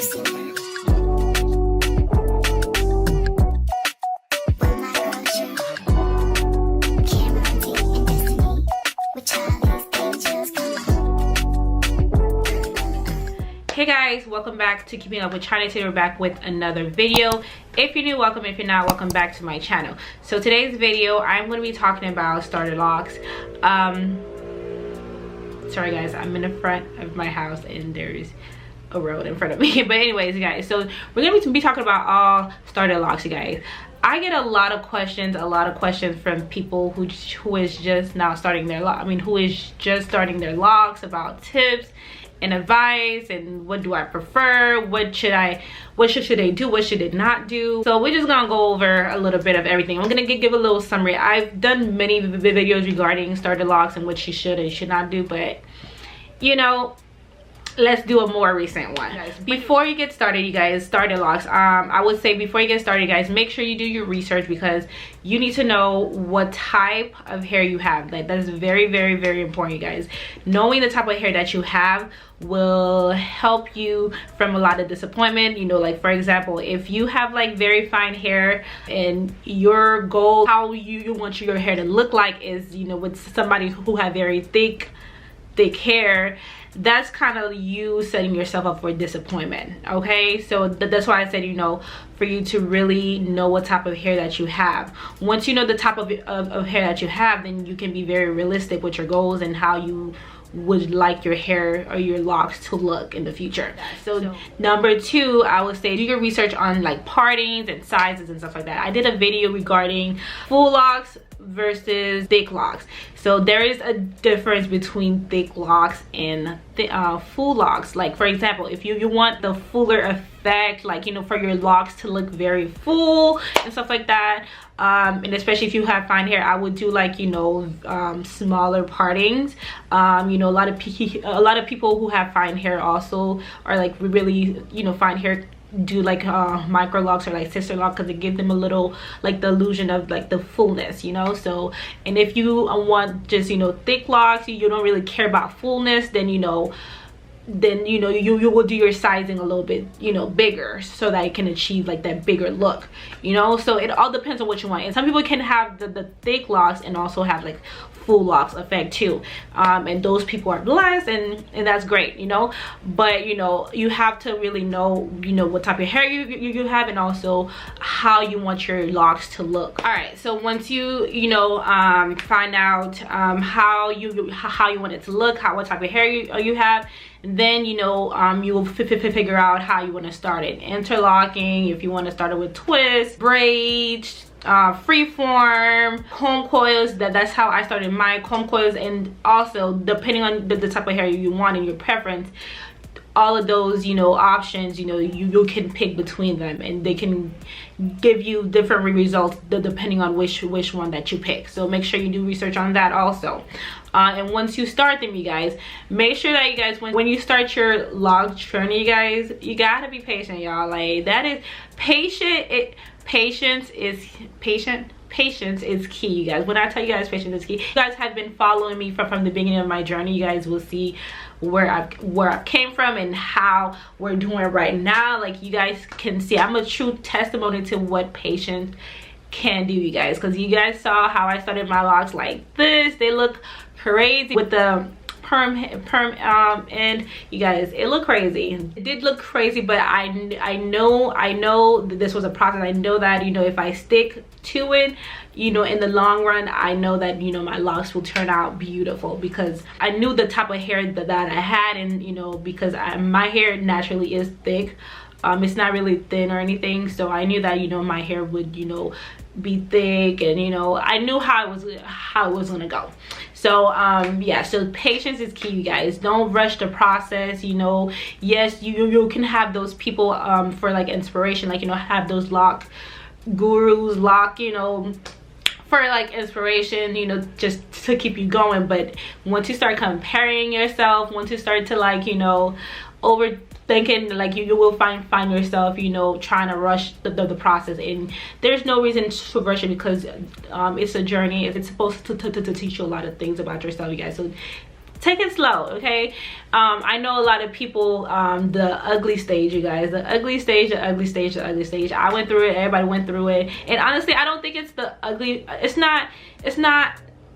Hey guys, welcome back to Keeping Up with Chyna. Today we're back with another video. If you're new, welcome. If you're not, welcome back to my channel. So today's video, I'm going to be talking about starter locks. Sorry guys, I'm in the front of my house and there's a road in front of me. But anyways, guys, so we're going to be talking about all starter locks, you guys. I get a lot of questions from people who is just now starting their who is just starting their locks, about tips and advice and what do I prefer, what should they do, what should they not do. So we're just gonna go over a little bit of everything. I'm gonna give a little summary. I've done many videos regarding starter locks and what you should and should not do, but you know, let's do a more recent one. Before you get started, you guys, starter locks, I would say before you get started, you guys, make sure you do your research, because you need to know what type of hair you have. Like, that is very, very, very important, you guys. Knowing the type of hair that you have will help you from a lot of disappointment. You know, like for example, if you have like very fine hair and your goal, how you want your hair to look like is, you know, with somebody who have very thick hair, that's kind of you setting yourself up for disappointment. Okay, so that's why I said, you know, for you to really know what type of hair that you have. Once you know the type of hair that you have, then you can be very realistic with your goals and how you would like your hair or your locks to look in the future. So number two, I would say do your research on like partings and sizes and stuff like that. I did a video regarding full locks versus thick locks. So there is a difference between thick locks and full locks. Like for example, if you want the fuller effect, like, you know, for your locks to look very full and stuff like that, and especially if you have fine hair, I would do like, you know, smaller partings. You know, a lot of people who have fine hair also are like really, you know, fine hair, do like micro locks or like sister lock, because it gives them a little like the illusion of like the fullness, you know. So, and if you want just, you know, thick locks, you don't really care about fullness, then you will do your sizing a little bit, you know, bigger, so that it can achieve like that bigger look, you know. So it all depends on what you want. And some people can have the thick locks and also have like full locks effect too, and those people are blessed, and that's great, you know. But you know, you have to really know, you know, what type of hair you have, and also how you want your locks to look. All right, so once you know, find out how you want it to look, what type of hair you have, then you know, you will figure out how you want to start it. Interlocking, if you want to start it with twists, braids, freeform, comb coils. That's how I started my comb coils. And also depending on the type of hair you want and your preference, all of those, you know, options, you know, you can pick between them, and they can give you different results depending on which one that you pick. So make sure you do research on that also. And once you start them, you guys, make sure that you guys, when you start your lock journey, you guys, you gotta be patient, y'all. Like, that is patience is key, you guys. When I tell you guys patience is key, you guys have been following me from the beginning of my journey, you guys will see where I came from and how we're doing right now. Like, you guys can see I'm a true testimony to what patience can do, you guys, because you guys saw how I started my locks like this. They look crazy with the perm and you guys, it looked crazy. It did look crazy, but I know that this was a process. I know that, you know, if I stick to it, you know, in the long run, I know that, you know, my locks will turn out beautiful, because I knew the type of hair that I had, and you know, because my hair naturally is thick. It's not really thin or anything, so I knew that, you know, my hair would, you know, be thick, and you know, I knew how it was gonna go. So yeah, so patience is key, you guys. Don't rush the process, you know. Yes, you can have those people for like inspiration, like, you know, have those lock gurus, you know, for like inspiration, you know, just to keep you going. But once you start comparing yourself, once you start to like, you know, overthinking, like you will find yourself, you know, trying to rush the process. And there's no reason to rush it, because it's a journey. It's supposed to teach you a lot of things about yourself, you guys. So take it slow, okay? I know a lot of people, the ugly stage, you guys, the ugly stage, the ugly stage, the ugly stage. I went through it, everybody went through it, and honestly, I don't think it's the ugly, it's not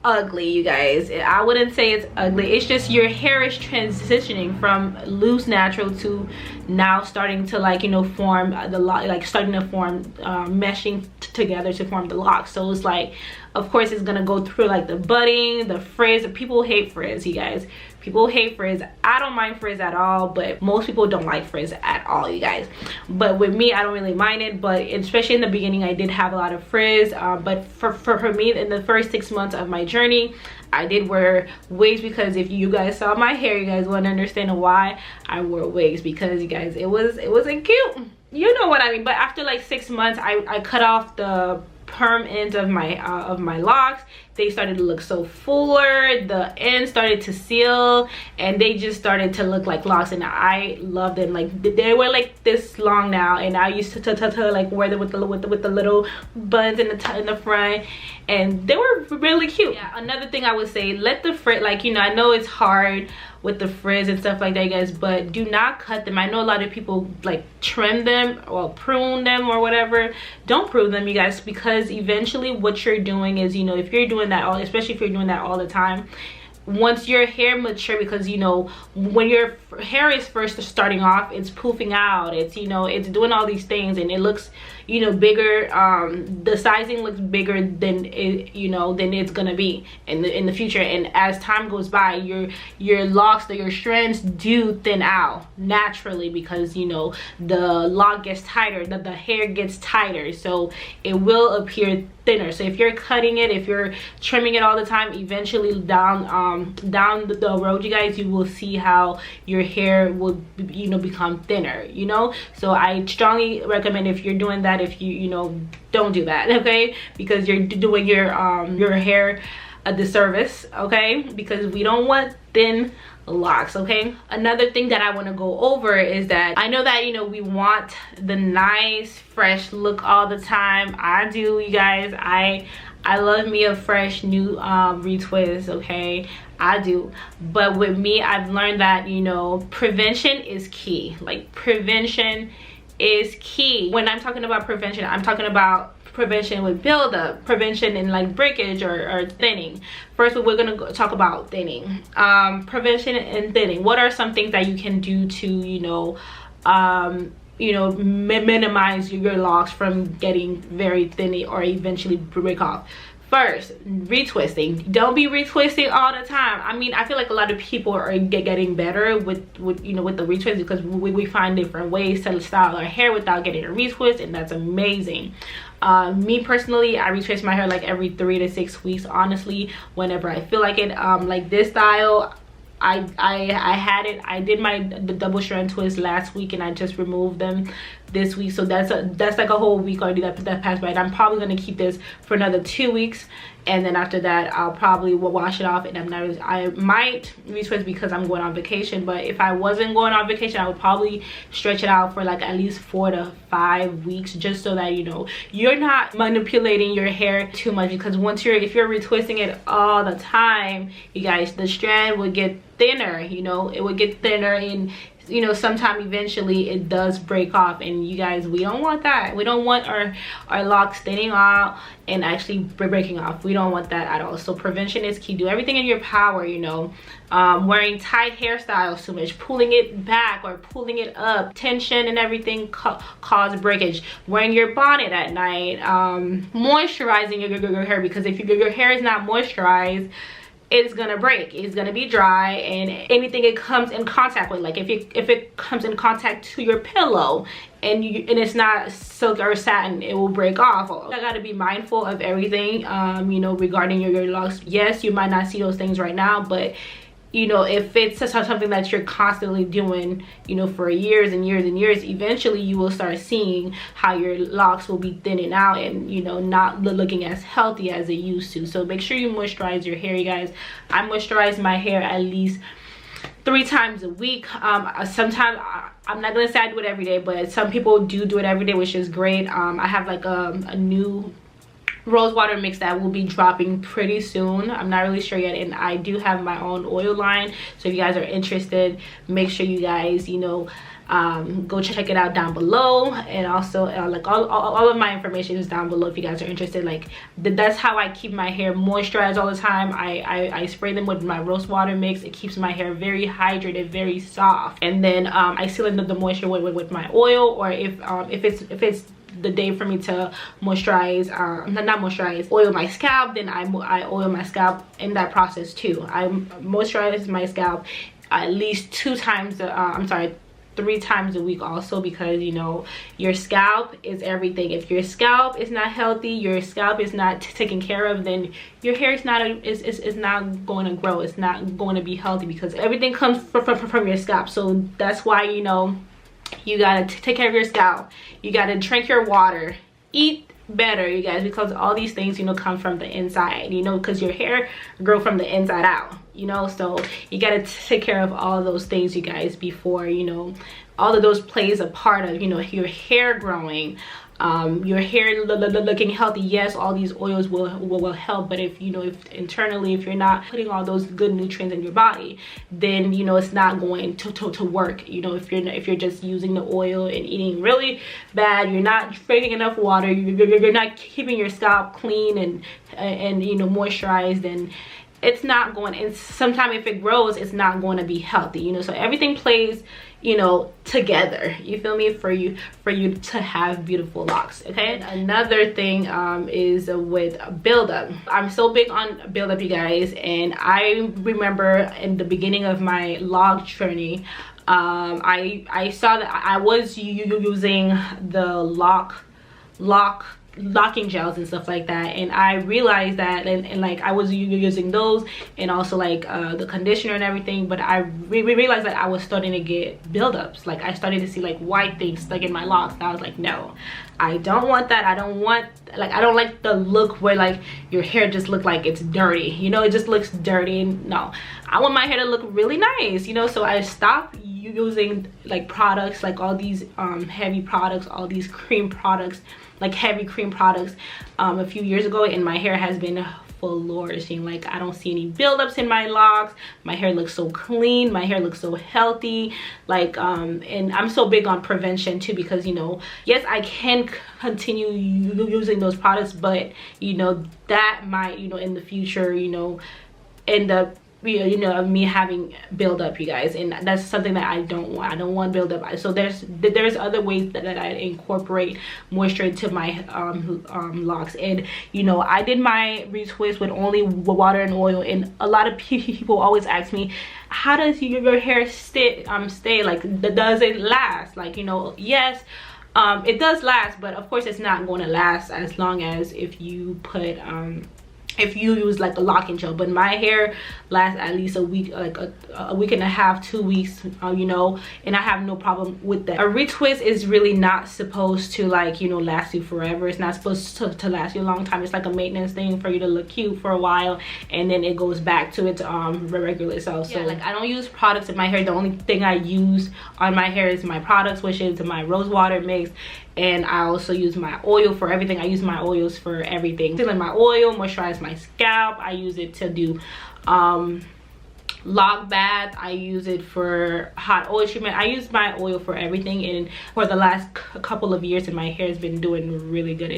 ugly, you guys. I wouldn't say it's ugly. It's just your hair is transitioning from loose natural to now starting to, like, you know, form the lock, like starting to form meshing together to form the locks. So it's like, of course, it's gonna go through like the budding, the frizz. People hate frizz, you guys. People hate frizz. I don't mind frizz at all, but most people don't like frizz at all, you guys. But with me, I don't really mind it, but especially in the beginning, I did have a lot of frizz. But for me, in the first 6 months of my journey, I did wear wigs, because if you guys saw my hair, you guys want to understand why I wore wigs, because you guys, it wasn't cute. You know what I mean? But after like 6 months, I cut off the perm ends of my locks. They started to look so fuller, the ends started to seal, and they just started to look like locks, and I love them. Like, they were like this long now, and I used to like wear them with the little buns in the front, and they were really cute. Yeah, another thing I would say, let the frizz, like, you know, I know it's hard with the frizz and stuff like that, guys, but do not cut them. I know a lot of people like trim them or prune them or whatever. Don't prune them, you guys, because eventually what you're doing is, you know, if you're doing that all, especially if you're doing that all the time, once your hair mature, because, you know, when your hair is first starting off, it's poofing out, it's, you know, it's doing all these things, and it looks, you know, bigger. The sizing looks bigger than it, you know, than it's gonna be in the future. And as time goes by, your locks, your strands do thin out naturally, because, you know, the lock gets tighter, the hair gets tighter, so it will appear thinner. So if you're cutting it, if you're trimming it all the time, eventually down the road, you guys, you will see how your hair will, you know, become thinner, you know. So I strongly recommend, if you're doing that, if you know, don't do that, okay, because you're doing your hair a disservice, okay, because we don't want thin locks, okay. Another thing that I want to go over is that I know that, you know, we want the nice fresh look all the time. I do, you guys. I love me a fresh new retwist, okay. I do. But with me, I've learned that, you know, prevention is key. Like, prevention is key. When I'm talking about prevention, I'm talking about prevention with buildup, prevention in like breakage or thinning. First, we're gonna talk about thinning. Prevention and thinning. What are some things that you can do to, you know, minimize your locks from getting very thin or eventually break off? First, retwisting. Don't be retwisting all the time. I mean, I feel like a lot of people are getting better with you know, with the retwist, because we find different ways to style our hair without getting a retwist, and that's amazing. Me personally, I retwist my hair like every 3 to 6 weeks, honestly, whenever I feel like it. Like this style, I had it, I did the double strand twist last week, and I just removed them this week. So that's like a whole week already that passed by, and I'm probably going to keep this for another 2 weeks, and then after that I'll probably wash it off, and I might retwist because I'm going on vacation. But if I wasn't going on vacation, I would probably stretch it out for like at least 4 to 5 weeks, just so that, you know, you're not manipulating your hair too much, because if you're retwisting it all the time, you guys, the strand will get thinner, you know, it would get thinner, and, you know, sometime eventually it does break off, and you guys, we don't want that. We don't want our locks thinning out and actually breaking off. We don't want that at all. So prevention is key. Do everything in your power, you know. Wearing tight hairstyles too much, pulling it back or pulling it up, tension and everything cause breakage. Wearing your bonnet at night, moisturizing your hair, because if your hair is not moisturized, it's gonna break, it's gonna be dry, and anything it comes in contact with, like if it comes in contact to your pillow and it's not silk or satin, it will break off. I gotta be mindful of everything, you know, regarding your locks. Yes, you might not see those things right now, but you know, if it's something that you're constantly doing, you know, for years and years and years, eventually you will start seeing how your locks will be thinning out and, you know, not looking as healthy as it used to. So make sure you moisturize your hair, you guys. I moisturize my hair at least 3 times a week. Sometimes I'm not gonna say I do it every day, but some people do it every day, which is great. I have like a new rose water mix that will be dropping pretty soon. I'm not really sure yet, and I do have my own oil line, so if you guys are interested, make sure you guys, you know, go check it out down below. And also like all of my information is down below if you guys are interested. Like that's how I keep my hair moisturized all the time. I spray them with my rose water mix. It keeps my hair very hydrated, very soft, and then I seal in the moisture with my oil, or if it's the day for me to moisturize, not moisturize, oil my scalp, then I oil my scalp in that process too. I moisturize my scalp at least 3 times a week also, because you know, your scalp is everything. If your scalp is not healthy, your scalp is not taken care of, then your hair is not going to grow. It's not going to be healthy, because everything comes from your scalp. So that's why, you know, you gotta take care of your scalp. You gotta drink your water, eat better, you guys, because all these things, you know, come from the inside, you know, because your hair grow from the inside out, you know. So you got to take care of all of those things, you guys, before, you know, all of those plays a part of, you know, your hair growing, your hair looking healthy. Yes, all these oils will help, but if, you know, if internally, if you're not putting all those good nutrients in your body, then, you know, it's not going to work. You know, if you're just using the oil and eating really bad, you're not drinking enough water, you're not keeping your scalp clean and you know, moisturized, and it's not going, and sometimes if it grows, it's not going to be healthy, you know. So everything plays, you know, together, you feel me, for you to have beautiful locks. Okay, another thing is with buildup. I'm so big on buildup, you guys, and I remember in the beginning of my log journey, I saw that I was using the locking gels and stuff like that, and I realized that, and like I was using those, and also like the conditioner and everything, but I realized that I was starting to get buildups. Like I started to see like white things stuck in my locks, and I was like, no, I don't want that. I don't like the look where like your hair just look like it's dirty, you know, it just looks dirty. And no, I want my hair to look really nice, you know. So I stopped using like products, like all these heavy products, all these cream products, like heavy cream products, a few years ago, and my hair has been flourishing. Like I don't see any buildups in my locks. My hair looks so clean, my hair looks so healthy. Like and I'm so big on prevention too, because, you know, yes, I can continue using those products, but, you know, that might, you know, in the future, you know, end up, you know, of me having buildup, you guys, and that's something that I don't want. I don't want buildup. So there's other ways that I incorporate moisture into my locks. And, you know, I did my retwist with only water and oil, and a lot of people always ask me, how does your hair stay like, does it last? Like, you know, yes, it does last, but of course it's not going to last as long as if you put if you use like a locking gel. But my hair lasts at least a week, like a week and a half, 2 weeks, you know, and I have no problem with that. A retwist is really not supposed to, like, you know, last you forever. It's not supposed to last you a long time. It's like a maintenance thing for you to look cute for a while, and then it goes back to its regular self. So, yeah, like I don't use products in my hair. The only thing I use on my hair is my products, which is my rose water mix, and I also use my oil for everything. I use my oils for everything. Still in my oil, moisturize my scalp. I use it to do lock bath. I use it for hot oil treatment. I use my oil for everything, and for the last couple of years, and my hair has been doing really good.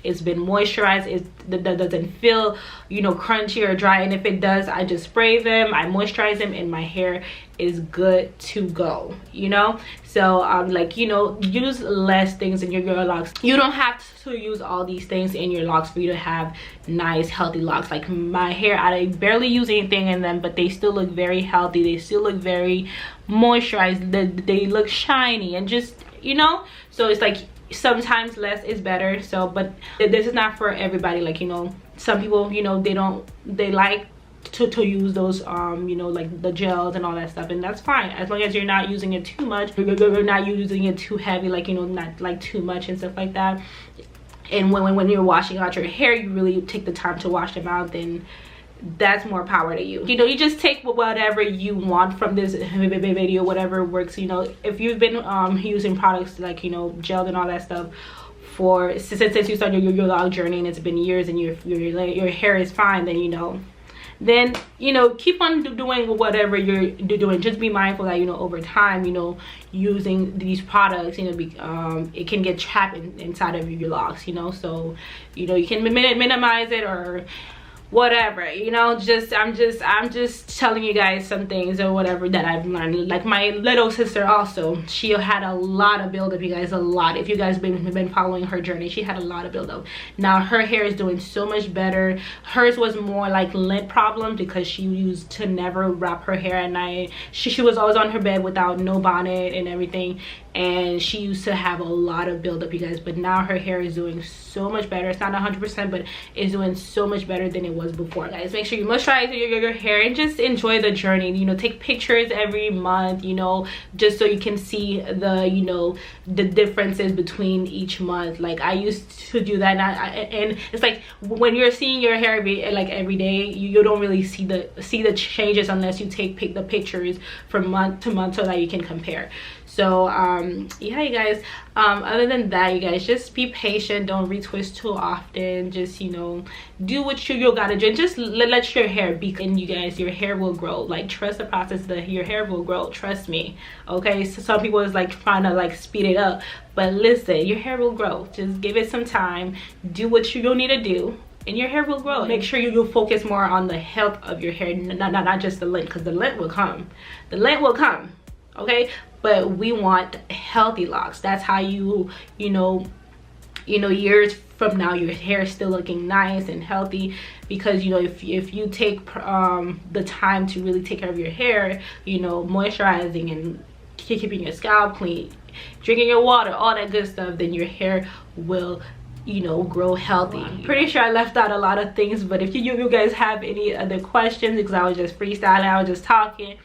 It's been moisturized. It doesn't feel, you know, crunchy or dry, and if it does, I just spray them, I moisturize them, and my hair is good to go, you know. So like, you know, use less things in your locks. You don't have to use all these things in your locks for you to have nice healthy locks. Like my hair, I barely use anything in them, but they still look very healthy. They still look very moisturized. They look shiny, and just, you know, so it's like sometimes less is better. So, but this is not for everybody. Like, you know, some people, you know, they like to use those you know, like the gels and all that stuff, and that's fine, as long as you're not using it too much, you're not using it too heavy, like, you know, not like too much and stuff like that. And when you're washing out your hair, you really take the time to wash them out, then that's more power to you. You know, you just take whatever you want from this video, whatever works. You know, if you've been using products like, you know, gel and all that stuff for since you started your log journey and it's been years and your hair is fine, then then keep on doing whatever you're doing. Just be mindful that over time, using these products, it can get trapped inside of your locks, so you can minimize it or whatever. I'm just telling you guys some things or whatever that I've learned. Like my little sister also, she had a lot of buildup, you guys, a lot. If you guys been following her journey, she had a lot of buildup. Now her hair is doing so much better. Hers was more like lint problem because she used to never wrap her hair at night. She was always on her bed without no bonnet and everything, and she used to have a lot of buildup, you guys. But now her hair is doing so much better. It's not 100%, but it's doing so much better than it was before, guys. Make sure you moisturize your hair and just enjoy the journey. Take pictures every month, just so you can see the the differences between each month. Like I used to do that, and it's like when you're seeing your hair every day, you don't really see the changes unless you take the pictures from month to month so that you can compare. So yeah, you guys, other than that, you guys, just be patient. Don't retwist too often. Just do what you gotta do, and just let your hair be. And you guys, your hair will grow. Like, trust the process. Your hair will grow, trust me. Okay, so some people is like trying to speed it up, but listen, your hair will grow. Just give it some time. Do what you need to do, and your hair will grow. Make sure you focus more on the health of your hair, not just the lint, because the lint will come. The lint will come, okay? But we want healthy locks. That's how years from now, your hair is still looking nice and healthy. Because if you take the time to really take care of your hair, moisturizing and keeping your scalp clean, drinking your water, all that good stuff, then your hair will grow healthy. Pretty sure I left out a lot of things, but if you guys have any other questions, because I was just freestyling, I was just talking.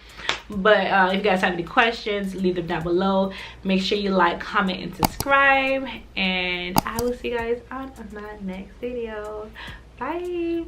But if you guys have any questions, leave them down below. Make sure you like, comment, and subscribe, and I will see you guys on my next video. Bye.